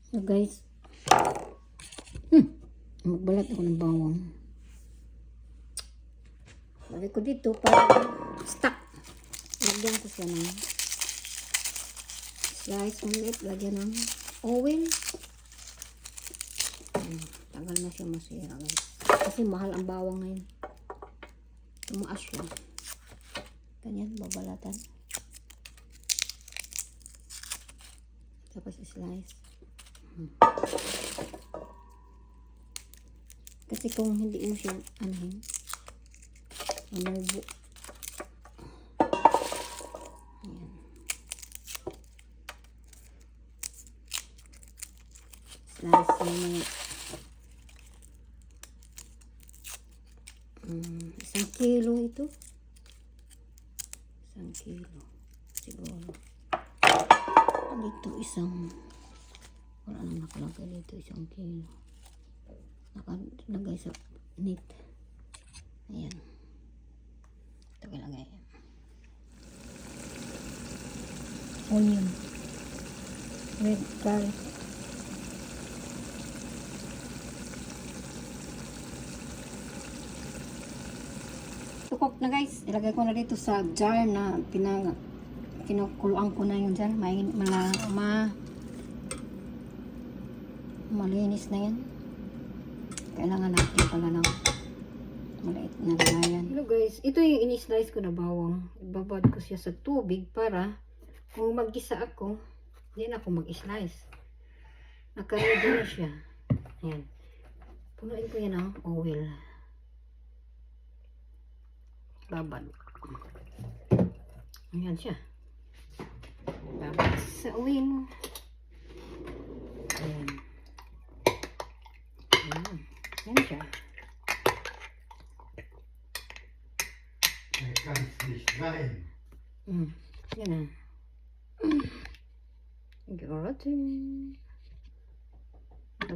So guys, magbalat ako ng bawang. Lagay ko dito para stuck. Lagyan ko siya ng slice ulit. Lagyan ng oil. Tagal na siya masira guys. Kasi mahal ang bawang ngayon. Tumaas siya. Ganyan, babalatan. Tapos slice. Kasi kung hindi mo siya anuhin, manubo. Ayan. Slice mo. 1 kilo ito. 1 kilo. Siguro. Dito wala nang nakalagay dito 1 kilo. Nakalagay sa net. Ayan. Ito kalagay. Onion. Red garlic. Tukok na guys. Ilagay ko na dito sa jar na kinukuluan ko na yun dyan. Malinis na yan. Kailangan natin pala ng maliit na lagayan. Hello guys, ito yung ini-slice ko na bawang. Ibabad ko siya sa tubig para kung mag-gisa ako, hindi na ako mag-slice. Naka-ready na siya. Ayan. Punuin ko yan ng oil. Babad. Ayan siya. Babad sa oil. Ayan. Ayan siya. Yan na. Garating.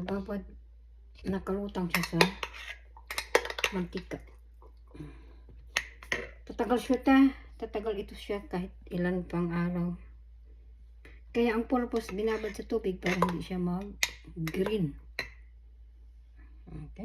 Babad. Nakalutang siya sa mantika. Tatagal ito siya kahit ilan pang araw. Kaya ang purpose, binabad sa tubig para hindi siya mag-green. Okay.